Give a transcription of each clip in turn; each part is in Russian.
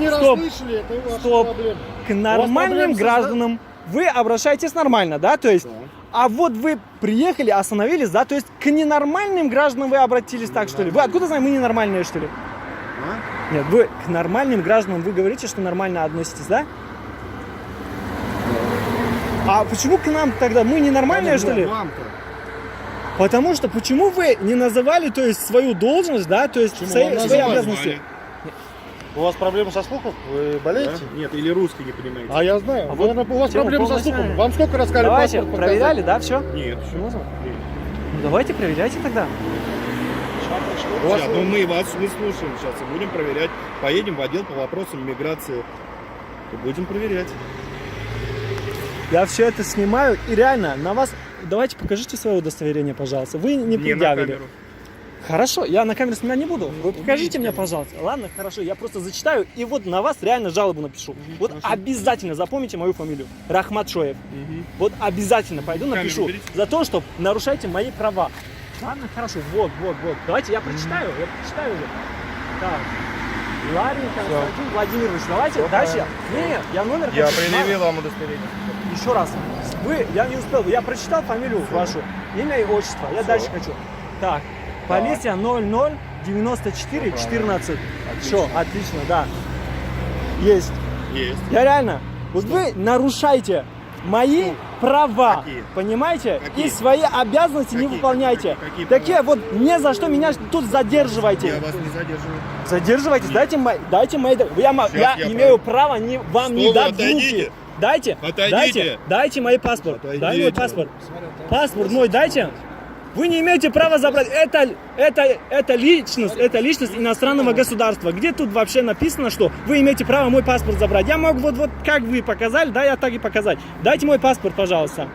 Не Стоп. расслышали, это ваша Стоп. проблема. К нормальным гражданам вы обращаетесь нормально, да? То есть, а вот вы приехали, остановились, да? То есть к ненормальным гражданам вы обратились так, что ли? Вы откуда знаете, мы ненормальные, что ли? А? Нет, вы к нормальным гражданам вы говорите, что нормально относитесь, да? А почему к нам тогда? Мы ненормальные, что ли? Вам-то. Потому что почему вы не называли, то есть, свою должность, да? То есть, свои обязанности? У вас проблемы со слухом? Вы болеете? Да? Нет, или русский не понимаете. А я знаю. А Наверное, у вас тему проблемы со полностью. слухом. Вам сколько раз сказали Давайте, паспорт проверяли, да, все? Нет, еще. Можно? Нет. Ну, давайте, проверяйте тогда. У вас- Сейчас, ну мы вас не слушаем сейчас и будем проверять. Поедем в отдел по вопросам миграции и будем проверять. Я все это снимаю и реально на вас... Давайте покажите свое удостоверение, пожалуйста. Вы не Не на предъявили. камеру. Хорошо, я на камеру снимать не буду. Вы покажите мне, пожалуйста. Ладно, хорошо, я просто зачитаю и вот на вас реально жалобу напишу. Вот обязательно запомните мою фамилию. Рахматшоев. Вот обязательно пойду Камеру напишу уберите. за то, что нарушаете мои права. Ладно, хорошо, вот. Давайте я прочитаю уже. Так. Ларин Константин Владимирович, давайте Всё дальше. Не, я номер Я хочу. предъявил вам удостоверение. Еще раз. Я не успел. Я прочитал фамилию вашу, имя и отчество. Я дальше хочу. Так. Полиция 00 94 14. Все, отлично, да. Есть. Есть. Я реально. Вот вы нарушаете мои права. Какие? Понимаете? Какие? И свои обязанности не Какие? выполняете. Какие Такие права? вот не за что меня тут задерживаете. Я вас не задерживаю. Задерживайтесь, дайте мои. Я я имею право вам Что не вы, дать в руки. отойдите. Дайте. Отойдите. Дайте мой паспорт. Отойдите. Дай мой паспорт. Паспорт мой дайте. Вы не имеете права забрать. Это личность иностранного государства. Где тут вообще написано, что вы имеете право мой паспорт забрать? Я могу вот как вы показали, да, я так и показать. Дайте мой паспорт, пожалуйста.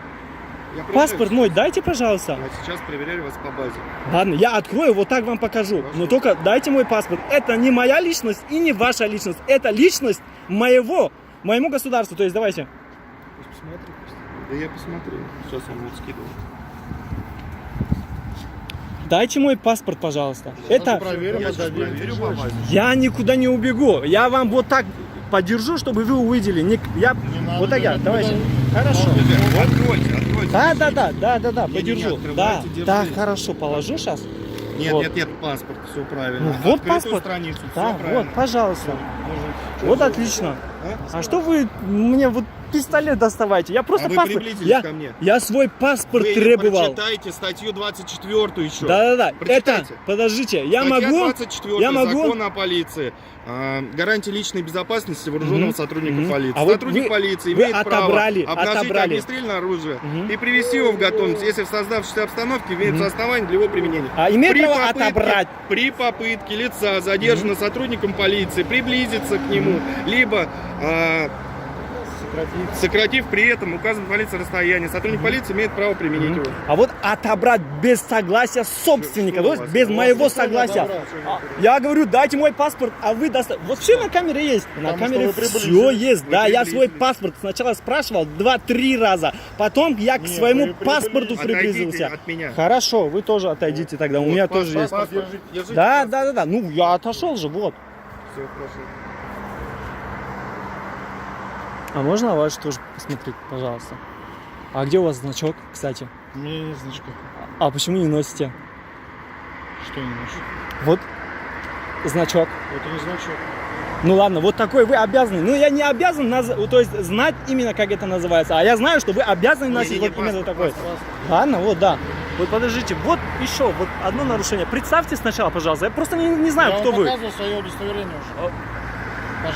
Я Паспорт мой дайте, пожалуйста. Я сейчас проверяю вас по базе. Ладно, я открою, вот так вам покажу. Но только дайте мой паспорт. Это не моя личность и не ваша личность. Это личность моему государству. То есть давайте. Посмотри. Да я посмотрю. Сейчас он будет скидывать. Дайте мой паспорт, пожалуйста. Это проверим, Я сейчас отдадим. проверю по базе. я никуда не убегу. Я вам вот так подержу, чтобы вы увидели. Я надо вот так я. бежать, Давайте. куда? Хорошо. Откройте. Да, Не, подержу. открывайте, Да, держите. хорошо, положу сейчас. Нет, Вот. нет, паспорт, все правильно. Ну, вот Открытую паспорт. страницу, Да, все правильно. вот, пожалуйста. Можете. Вот отлично. А что вы мне вот пистолет доставайте? Я просто А вы паспорт. приблизились ко мне. Я свой паспорт Вы требовал. прочитайте статью 24 еще. Да. Это, Прочитайте. подождите, я Статья могу. 24 я могу. Закона о полиции. Гарантия личной безопасности вооруженного сотрудника полиции. А вот Сотрудник вы- полиции вы имеет отобрали, право обнажить отобрали. огнестрельное оружие и привести его в готовность, если в создавшейся обстановке имеется основание для его применения. А имеет право отобрать. При попытке лица, задержанного сотрудником полиции, приблизиться к нему, либо сократив при этом указанное полиции расстояние, сотрудник полиции имеет право применить его. А вот отобрать без согласия собственника, Что то у есть вас? без У вас моего никто не согласия. отобрал, Я говорю, дайте мой паспорт, а вы доставьте. Вот все на камере есть. На Потому камере что вы все приблизились. есть. Вы Да, я свой приблизились. паспорт сначала спрашивал 2-3 раза. Потом я к Нет, своему вы паспорту приблизились. приблизился. Отойдите от меня. Хорошо, вы тоже отойдите тогда. У меня тоже есть. Паспорт Держите Да. паспорт. Ну, я отошел же, вот. Всё, прошу. А можно ваш тоже посмотреть, пожалуйста? А где у вас значок, кстати? У меня нет значка. А почему не носите? Что не ношу? Вот значок. Это не значок. Ну ладно, вот такой вы обязаны. Ну я не обязан, то есть знать именно как это называется. А я знаю, что вы обязаны носить вот именно такой. Ладно, вот да. Вот подождите, вот еще вот одно нарушение. Представьте сначала, пожалуйста. Я просто не знаю, Я кто вам вы. показывал свое удостоверение уже.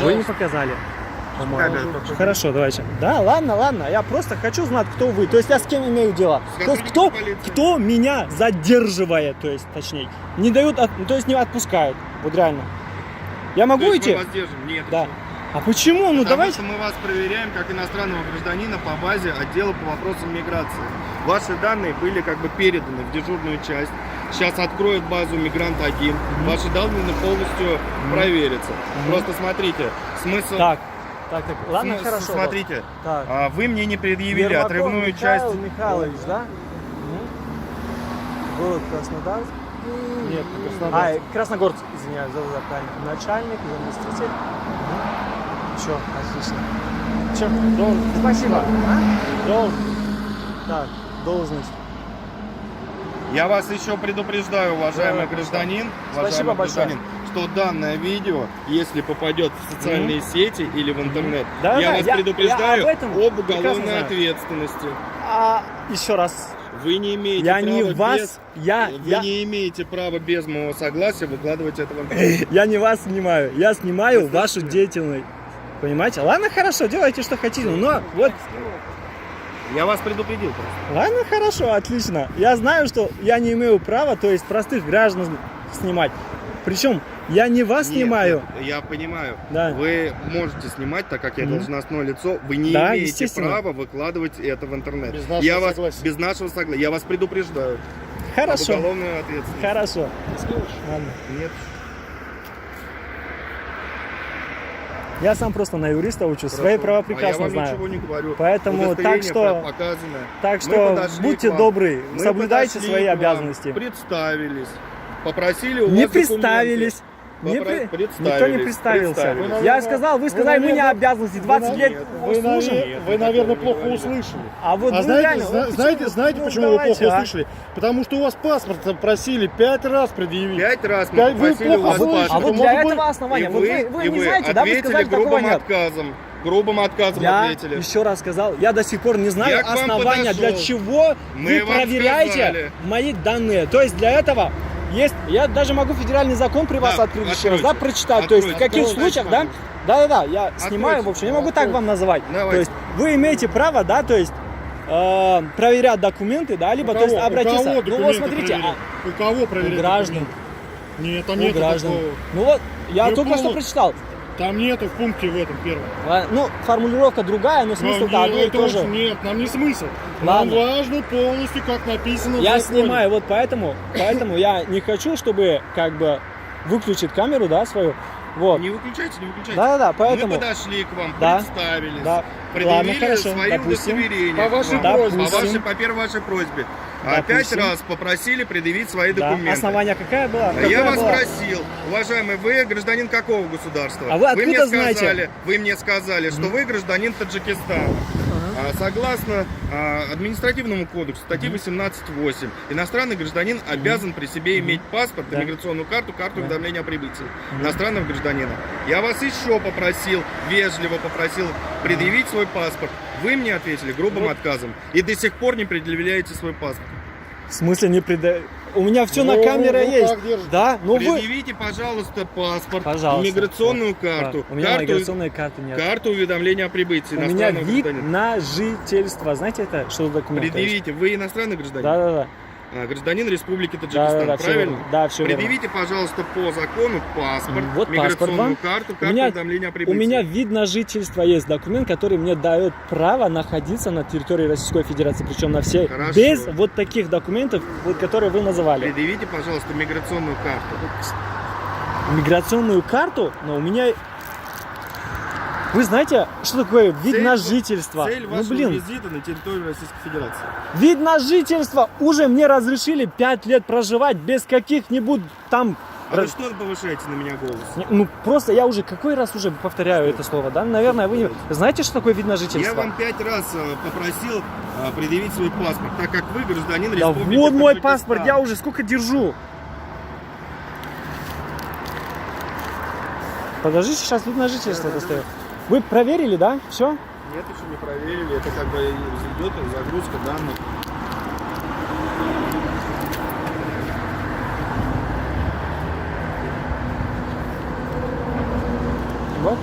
Вы не Пожалуйста. показали. Камера. Хорошо, давайте. Да, ладно. Я просто хочу знать, кто вы. То есть я с кем имею дело. С То есть сотрудником полиции. кто меня задерживает, то есть точнее. Не дают, то есть не отпускают. Вот реально. Я могу То есть идти? мы вас держим? Нет. Да. еще. А почему? Ну Потому давайте. что мы вас проверяем как иностранного гражданина по базе отдела по вопросам миграции. Ваши данные были как бы переданы в дежурную часть. Сейчас откроют базу Мигрант-1. Ваши данные полностью проверятся. Просто смотрите, смысл... Так. Ладно, смысл- хорошо. Смотрите, Так. вы мне не предъявили Ермаков отрывную Михаил часть... Михайлович, да? Город Краснодар. Нет, Краснодар. Красногорск, извиняюсь, правильно. Начальник, заместитель. Все, отлично. Че? Должен. Спасибо. А? Должен. Так, должность. Я вас еще предупреждаю, уважаемый Да, гражданин, Спасибо большое. что данное видео, если попадет в социальные сети или в интернет, Да, я да, вас я предупреждаю об этом об прекрасно уголовной знаю. ответственности. А еще раз. Вы не имеете Я права не вас, без... я не имеете права без моего согласия выкладывать это в интернет. Я не вас снимаю, я снимаю Вы вашу слышите? деятельность. Понимаете? Ладно, хорошо, делайте, что хотите, но вот, Я вас предупредил просто. ладно, хорошо, отлично. Я знаю, что я не имею права, то есть простых граждан снимать. Причем я не вас Нет, снимаю. нет, я понимаю. Да. Вы можете снимать, так как я должностное лицо, вы не Да, имеете естественно. права выкладывать это в интернет. Без нашего я вас согласия. без нашего согласия. Я вас предупреждаю. Об Хорошо, уголовной ответственности. хорошо. Ладно. Нет. Я сам просто на юриста учусь, свои Хорошо. права прекрасно а я вам знаю. ничего не говорю. Поэтому Удостоверение так что- показано. Так Мы что подошли будьте к вам. добры, Мы соблюдайте подошли свои к вам, обязанности. Представились. Попросили у Не вас документы. представились. Не Попро- при- Никто не представились, представился. представились. Я сказал, вы сказали, мы не наверное, обязанности, 20 лет служим. Вы, наверное, плохо услышали. А вот А вы знаете, реально, вот знаете, ну, почему вы давайте, плохо а? услышали? Потому что у вас паспорт просили 5 раз предъявить. 5 раз мы Пять- вы попросили у плохо вас слышите. А паспорт. вот Может для быть, этого основания, И вот вы не знаете, да, вы ответили сказали, такого грубым нет. отказом. Грубым отказом Я ответили. еще раз сказал, я до сих пор не знаю Я к вам основания, для подошел. чего Мы вы вам проверяете сказали. мои данные. То есть для этого есть, я даже могу федеральный закон при вас Да, открыть еще раз, да, откройте. прочитать. То есть в каких Откройте, случаях, да? пожалуйста. Да, я снимаю, в общем, я могу так вам называть. Давайте. То есть вы имеете право, да, то есть проверять документы, да, либо У то есть кого? обратиться. У кого Ну вот документы смотрите, проверять? У кого у проверять? граждан, документы? Нет, там у нету граждан. такого. Ну вот, я Вы только что полу- прочитал. Там нету в пункте в этом первом. Ну, формулировка другая, но смысл да, одно и то же. Нет, нам не смысл. Ладно. Нам важно полностью, как написано в Я законе. снимаю, вот поэтому я не хочу, чтобы как бы выключить камеру, да, свою. Вот. Не выключайте, не выключайте. Да, поэтому. Мы подошли к вам, Да. представились, Да. предъявили Ладно, хорошо, свои допустим. удостоверения. По к вашей вам. просьбе. По первой вашей просьбе. Допустим. 5 раз попросили предъявить свои Да. документы. Основание какая была? Я Какое вас было? спросил, уважаемый, вы гражданин какого государства? А вы откуда мне знаете? сказали, что вы гражданин Таджикистана. Согласно административному кодексу, статьи 18.8, иностранный гражданин обязан при себе иметь паспорт, Да. иммиграционную карту, карту уведомления о прибытии иностранного гражданина. Я вас еще попросил, вежливо попросил предъявить свой паспорт. Вы мне ответили грубым отказом и до сих пор не предъявляете свой паспорт. В смысле не У меня все на Ну, камере ну, есть. так держите. Да, ну вы. Предъявите, пожалуйста, паспорт, Пожалуйста. иммиграционную карту, У меня миграционной карты нет. карту уведомления о прибытии У меня иностранного вид гражданина. на жительство. Знаете это? Что за документ? Предъявите, вы иностранный гражданин? Да. Гражданин Республики Таджикистан, Да, всё правильно? верно. Да, всё верно. Предъявите, пожалуйста, по закону паспорт, Вот паспорт миграционную вам. карту, У карту меня, уведомления о у прибытии. меня вид на жительство есть документ, который мне дает право находиться на территории Российской Федерации, причем на всей, Хорошо. без вот таких документов, вот, которые вы называли. Предъявите, пожалуйста, миграционную карту. Миграционную карту, но у меня... Вы знаете, что такое вид Цель- на жительство? Цель Ну вашего блин, визита на территорию Российской Федерации. вид на жительство уже мне разрешили 5 лет проживать без каких-нибудь там... А вы что повышаете на меня голос? Ну просто я уже какой раз уже повторяю это слово, да? Наверное, вы не... Знаете, что такое вид на жительство? Я вам 5 раз попросил предъявить свой паспорт, так как вы гражданин Да Республики вот мой Таджикистан. паспорт, я уже сколько держу. Подожди, сейчас вид на жительство достаю. Вы проверили, да? Все? Нет, еще не проверили. Это как бы идет загрузка данных. Вот.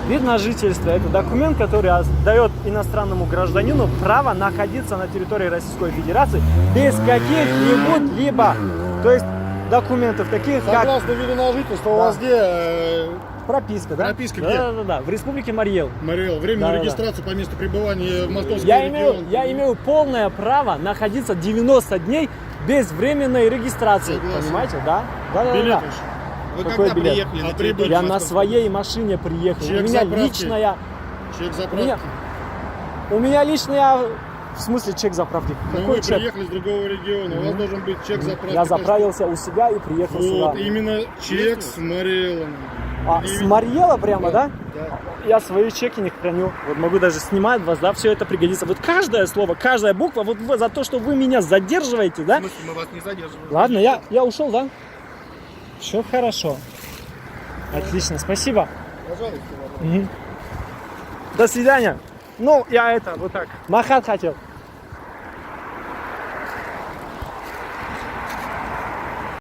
Вид на жительство – это документ, который дает иностранному гражданину право находиться на территории Российской Федерации без каких-нибудь либо, то есть документов таких, как Согласно виду на жительство, у Да. вас где, прописка, да? Прописка где? Да, в Республике Марьел. Мариэл, временную Да. регистрацию по месту пребывания в Московский Я регион? имею полное право находиться 90 дней без временной регистрации. Согласен. Понимаете, да? Да. Билет ваш. Вы Какой когда билет? приехали А на прибыть? территорию Я на Московской своей машине приехал. Чек У меня заправки. личная... Чек У заправки. меня, у меня личная... В смысле чек заправки? Ну, Какой вы чек? приехали с другого региона, у вас должен быть чек заправки. Я заправился у себя и приехал Вот, сюда. именно чек Есть с Мариэлом. А, с Марьела прямо, да? Я свои чеки не храню. Вот могу даже снимать вас, да, все это пригодится. Вот каждое слово, каждая буква, вот за то, что вы меня задерживаете, да? В смысле, мы вас не задерживаем? Ладно, я ушел, да? Все хорошо. Отлично, спасибо. Пожалуйста, Мгм. До свидания. Ну, я это, вот так, махать хотел.